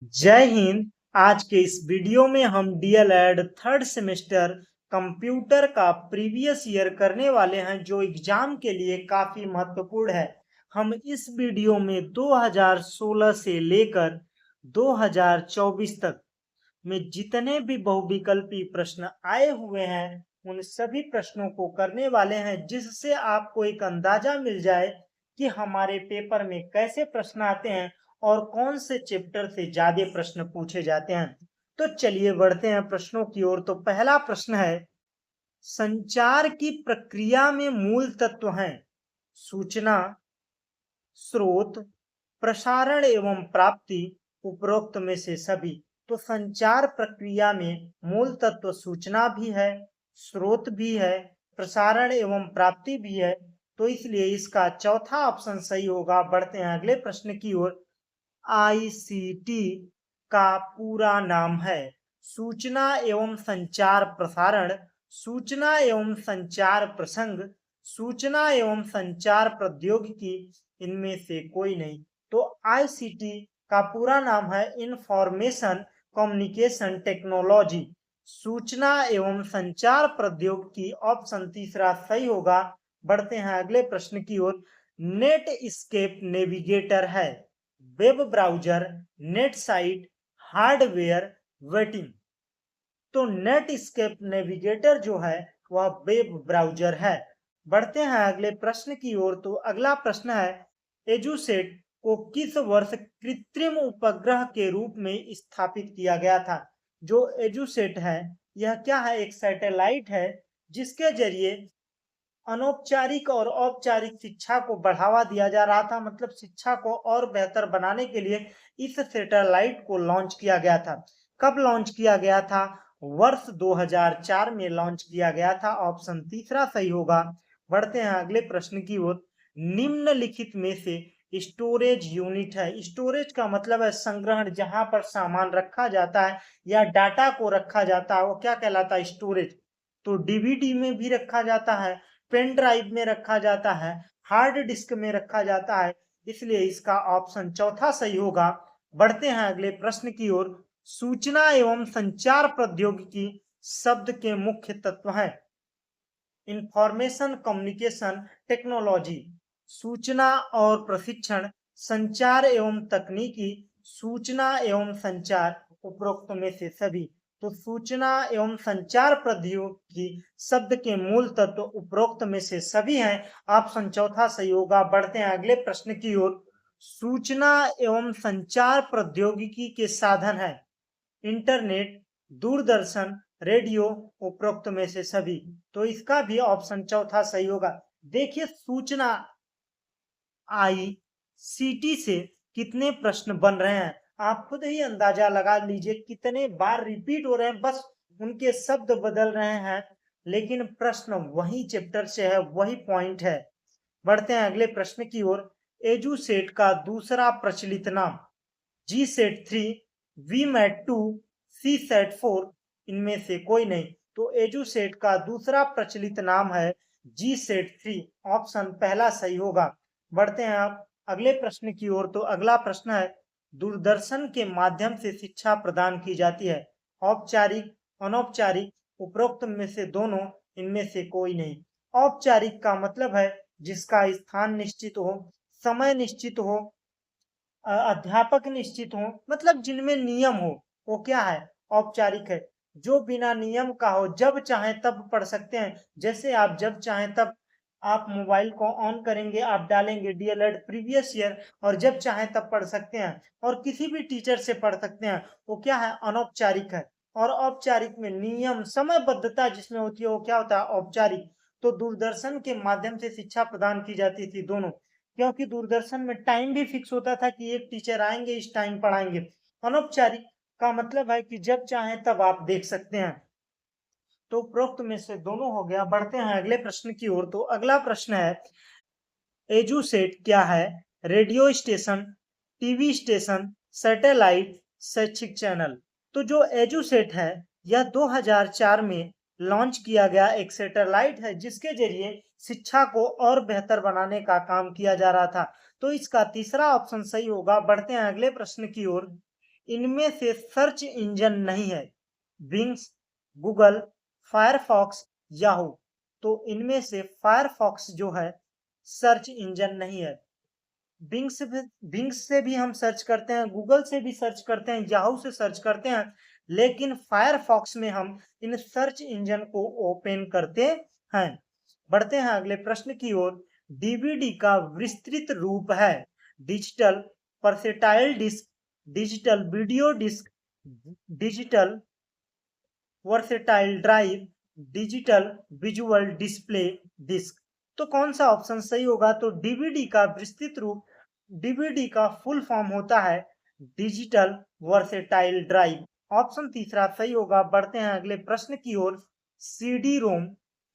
जय हिंद। आज के इस वीडियो में हम डीएलएड थर्ड सेमेस्टर कंप्यूटर का प्रीवियस ईयर करने वाले हैं, जो एग्जाम के लिए काफी महत्वपूर्ण है। हम इस वीडियो में 2016 से लेकर 2024 तक में जितने भी बहुविकल्पी प्रश्न आए हुए हैं उन सभी प्रश्नों को करने वाले हैं, जिससे आपको एक अंदाजा मिल जाए कि हमारे पेपर में कैसे प्रश्न आते हैं और कौन से चैप्टर से ज्यादा प्रश्न पूछे जाते हैं। तो चलिए बढ़ते हैं प्रश्नों की ओर। तो पहला प्रश्न है, संचार की प्रक्रिया में मूल तत्व हैं सूचना, स्रोत, प्रसारण एवं प्राप्ति। उपरोक्त में से सभी। तो संचार प्रक्रिया में मूल तत्व सूचना भी है, स्रोत भी है, प्रसारण एवं प्राप्ति भी है। तो इसलिए इसका चौथा ऑप्शन सही होगा। बढ़ते हैं अगले प्रश्न की ओर। आईसीटी का पूरा नाम है सूचना एवं संचार प्रसारण, सूचना एवं संचार प्रसंग, सूचना एवं संचार प्रौद्योगिकी। इनमें से कोई नहीं। तो आईसीटी का पूरा नाम है इंफॉर्मेशन कम्युनिकेशन टेक्नोलॉजी, सूचना एवं संचार प्रौद्योगिकी। ऑप्शन तीसरा सही होगा। बढ़ते हैं अगले प्रश्न की ओर। नेट स्केप नेविगेटर है web browser, net site, hardware, waiting. तो नेट स्केप नेविगेटर जो है वह वेब ब्राउजर है। बढ़ते हैं अगले प्रश्न की ओर। तो अगला प्रश्न है, एजुसेट को किस वर्ष कृत्रिम उपग्रह के रूप में स्थापित किया गया था। जो एजुसेट है यह क्या है, एक सैटेलाइट है जिसके जरिए अनौपचारिक और औपचारिक शिक्षा को बढ़ावा दिया जा रहा था। मतलब शिक्षा को और बेहतर बनाने के लिए इस सैटेलाइट को लॉन्च किया गया था। कब लॉन्च किया गया था? वर्ष 2004 में लॉन्च किया गया था। ऑप्शन तीसरा सही होगा। बढ़ते हैं अगले प्रश्न की ओर। निम्नलिखित में से स्टोरेज यूनिट है। स्टोरेज का मतलब है संग्रहण, जहां पर सामान रखा जाता है या डाटा को रखा जाता है वो क्या कहलाता है, स्टोरेज। तो डीवीडी में भी रखा जाता है, पेन ड्राइव में रखा जाता है, हार्ड डिस्क में रखा जाता है। इसलिए इसका ऑप्शन चौथा सही होगा। बढ़ते हैं अगले प्रश्न की ओर। सूचना एवं संचार प्रौद्योगिकी शब्द के मुख्य तत्व हैं इंफॉर्मेशन कम्युनिकेशन टेक्नोलॉजी, सूचना और प्रशिक्षण, संचार एवं तकनीकी, सूचना एवं संचार। उपरोक्त में से सभी। तो सूचना एवं संचार प्रौद्योगिकी शब्द के मूल तत्व उपरोक्त में से सभी हैं। ऑप्शन चौथा सही होगा। बढ़ते हैं अगले प्रश्न की ओर। सूचना एवं संचार प्रौद्योगिकी के साधन है इंटरनेट, दूरदर्शन, रेडियो। उपरोक्त में से सभी। तो इसका भी ऑप्शन चौथा सही होगा। देखिए सूचना आईसीटी से कितने प्रश्न बन रहे हैं, आप खुद ही अंदाजा लगा लीजिए कितने बार रिपीट हो रहे हैं। बस उनके शब्द बदल रहे हैं, लेकिन प्रश्न वही चैप्टर से है, वही पॉइंट है। बढ़ते हैं अगले प्रश्न की ओर। एजुसेट का दूसरा प्रचलित नाम जी सेट 3, वी मैट 2, सी सेट 4। इनमें से कोई नहीं। तो एजुसेट का दूसरा प्रचलित नाम है जी सेट 3। ऑप्शन पहला सही होगा। बढ़ते हैं आप अगले प्रश्न की ओर। तो अगला प्रश्न है, दूरदर्शन के माध्यम से शिक्षा प्रदान की जाती है औपचारिक, अनौपचारिक। उपरोक्त में से दोनों, इनमें से कोई नहीं। औपचारिक का मतलब है जिसका स्थान निश्चित हो, समय निश्चित हो, अध्यापक निश्चित हो, मतलब जिनमें नियम हो, वो क्या है, औपचारिक है। जो बिना नियम का हो, जब चाहें तब पढ़ सकते हैं। जैसे आप जब चाहें तब आप मोबाइल को ऑन करेंगे, आप डालेंगे डीएलएड प्रीवियस ईयर और जब चाहें तब पढ़ सकते हैं और किसी भी टीचर से पढ़ सकते हैं। वो क्या है, अनौपचारिक है। और औपचारिक में नियम समयबद्धता जिसमें होती है वो क्या होता है, औपचारिक। तो दूरदर्शन के माध्यम से शिक्षा प्रदान की जाती थी दोनों, क्योंकि दूरदर्शन में टाइम भी फिक्स होता था कि एक टीचर आएंगे इस टाइम पढ़ाएंगे। अनौपचारिक का मतलब है कि जब चाहें तब आप देख सकते हैं। तो उपरोक्त में से दोनों हो गया। बढ़ते हैं अगले प्रश्न की ओर। तो अगला प्रश्न है, एजुसेट क्या है? Radio station, TV station, satellite, शैक्षिक चैनल। तो जो एजुसेट है यह 2004 में लॉन्च किया गया एक सैटेलाइट है जिसके जरिए शिक्षा को और बेहतर बनाने का काम किया जा रहा था। तो इसका तीसरा ऑप्शन सही होगा। बढ़ते हैं अगले प्रश्न की ओर। इनमें से सर्च इंजन नहीं है? बिंग्स, गूगल, फायरफॉक्स, याहू। तो इनमें से फायरफॉक्स जो है सर्च इंजन नहीं है। बिंग्स से भी हम सर्च करते हैं, गूगल से भी सर्च करते हैं, याहू से सर्च करते हैं, लेकिन फायरफॉक्स में हम इन सर्च इंजन को ओपन करते हैं। बढ़ते हैं अगले प्रश्न की ओर। डीवीडी का विस्तृत रूप है digital versatile disc, digital video disc, digital versatile drive, digital visual display disc. तो कौन सा ऑप्शन सही होगा? तो डीवीडी का विस्तृत रूप, डीवीडी का फुल फॉर्म होता है डिजिटल वर्सेटाइल ड्राइव। ऑप्शन तीसरा सही होगा। बढ़ते हैं अगले प्रश्न की ओर। सीडी रोम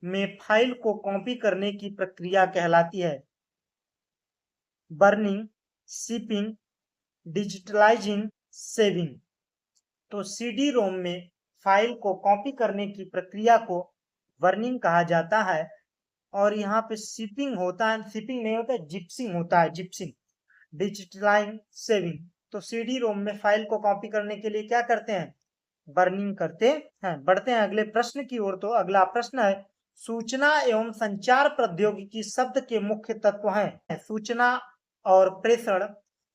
में फाइल को कॉपी करने की प्रक्रिया कहलाती है बर्निंग, शिपिंग, डिजिटलाइजिंग, सेविंग। तो सीडी रोम में फाइल को कॉपी करने की प्रक्रिया को बर्निंग कहा जाता है, और यहाँ पे शिपिंग होता है, शिपिंग नहीं होता, जिप्सिंग होता है, जिप्सिंग, डिजिटलाइजिंग, सेविंग। तो सीडी रोम में फाइल को कॉपी करने के लिए क्या करते हैं? बर्निंग करते हैं। बढ़ते हैं अगले प्रश्न की ओर। तो अगला प्रश्न है, सूचना एवं संचार प्रौद्योगिकी शब्द के मुख्य तत्व हैं। सूचना और प्रेषण,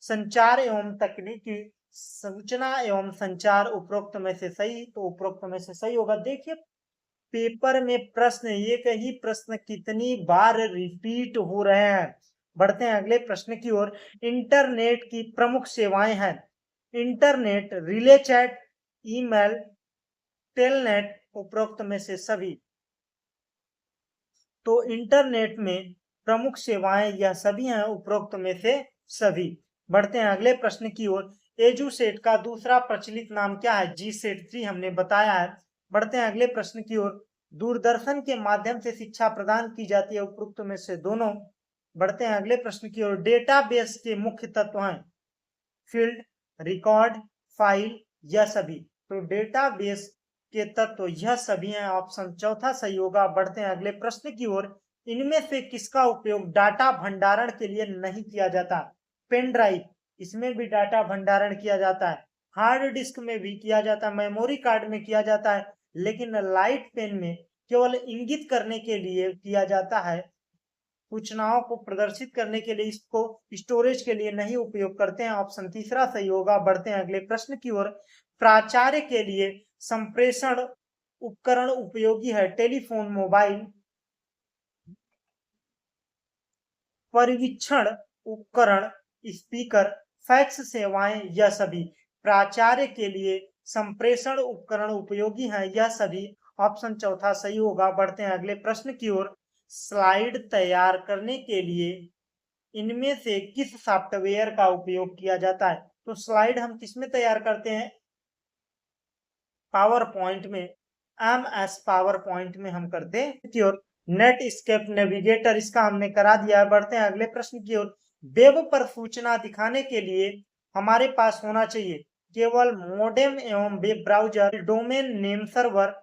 संचार एवं तकनीकी, सूचना एवं संचार उपरोक्त में से सही, तो उपरोक्त में से सही होगा। देखिए पेपर में प्रश्न, एक ही प्रश्न कितनी बार रिपीट हो रहे हैं। बढ़ते हैं अगले प्रश्न की ओर। इंटरनेट की प्रमुख सेवाएं हैं internet, relay chat, email, telnet, उपरोक्त में से सभी। तो इंटरनेट में प्रमुख सेवाएं यह सभी हैं, उपरोक्त में से सभी। बढ़ते हैं अगले प्रश्न की ओर। एजुसेट का दूसरा प्रचलित नाम क्या है? जी सेट 3 हमने बताया है। बढ़ते हैं अगले प्रश्न की ओर। दूरदर्शन के माध्यम से शिक्षा प्रदान की जाती है, उपरोक्त में से दोनों। बढ़ते हैं अगले प्रश्न की ओर। डेटाबेस के मुख्य तत्व हैं फील्ड, रिकॉर्ड, फाइल, यह सभी। तो डेटाबेस के तत्व यह सभी हैं, ऑप्शन चौथा सही होगा। बढ़ते हैं अगले प्रश्न की ओर। इनमें से किसका उपयोग डाटा भंडारण के लिए नहीं किया जाता? पेन ड्राइव, इसमें भी डाटा भंडारण किया जाता है, हार्ड डिस्क में भी किया जाता है, मेमोरी कार्ड में किया जाता है, लेकिन लाइट पेन में केवल इंगित करने के लिए किया जाता है, सूचनाओं को प्रदर्शित करने के लिए इसको स्टोरेज के लिए नहीं उपयोग करते हैं। ऑप्शन तीसरा सही होगा। बढ़ते हैं अगले प्रश्न की ओर। प्राचार्य के लिए संप्रेषण उपकरण उपयोगी है टेलीफोन, मोबाइल, परिवीक्षण उपकरण, स्पीकर, फैक्स सेवाएं, यह सभी। प्राचार्य के लिए संप्रेषण उपकरण उपयोगी हैं, यह सभी। ऑप्शन चौथा सही होगा। बढ़ते हैं अगले प्रश्न की ओर। स्लाइड तैयार करने के लिए इनमें से किस सॉफ्टवेयर का उपयोग किया जाता है? तो स्लाइड हम किसमें तैयार करते हैं? पावर पॉइंट में, MS पावर पॉइंट में हम करते हैं। और नेट स्केप नेविगेटर, इसका हमने करा दिया है। बढ़ते हैं अगले प्रश्न की ओर। वेब पर सूचना दिखाने के लिए हमारे पास होना चाहिए केवल मोडेम एवं web browser, domain name server,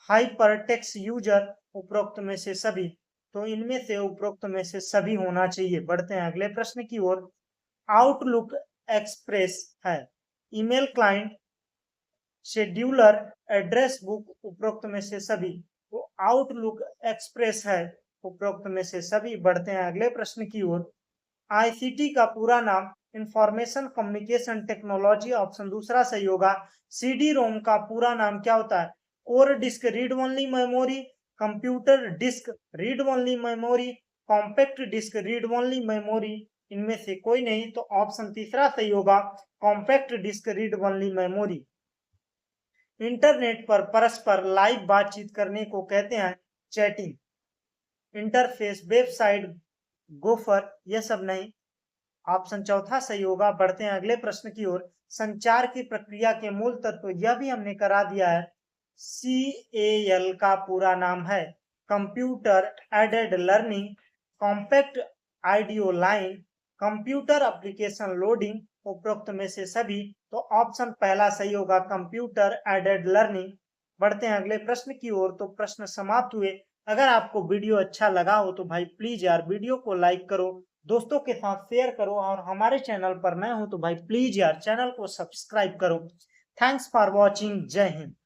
hypertext user, उपरोक्त में से सभी। तो इनमें से उपरोक्त में से सभी होना चाहिए। बढ़ते हैं अगले प्रश्न की ओर। आउटलुक एक्सप्रेस है email client, scheduler, address book, उपरोक्त में से सभी। तो आउटलुक एक्सप्रेस है, उपरोक्त में से सभी। बढ़ते हैं अगले प्रश्न की ओर। आईसीटी का पूरा नाम इंफॉर्मेशन कम्युनिकेशन टेक्नोलॉजी, ऑप्शन दूसरा सही होगा। सीडी रोम का पूरा नाम क्या होता है? Core disc read only memory, computer disc read only memory, compact disc read only memory, इनमें से कोई नहीं। तो ऑप्शन तीसरा सही होगा, compact disc read only memory. Internet पर परस्पर लाइव बातचीत करने को कहते हैं चैटिंग, इंटरफेस, वेबसाइट, गोफर, यह सब नहीं। ऑप्शन चौथा सही होगा। बढ़ते हैं अगले प्रश्न की ओर। संचार की प्रक्रिया के मूल तत्व, यह भी हमने करा दिया है। CAL का पूरा नाम है computer aided learning, compact audio line, computer application loading, उपरोक्त में से सभी। तो ऑप्शन पहला सही होगा, कंप्यूटर एडेड लर्निंग। बढ़ते हैं अगले प्रश्न की ओर। तो प्रश्न समाप्त हुए। अगर आपको वीडियो अच्छा लगा हो तो भाई प्लीज यार वीडियो को लाइक करो, दोस्तों के साथ शेयर करो और हमारे चैनल पर नए हो तो भाई प्लीज यार चैनल को सब्सक्राइब करो। Thanks for watching. जय हिंद।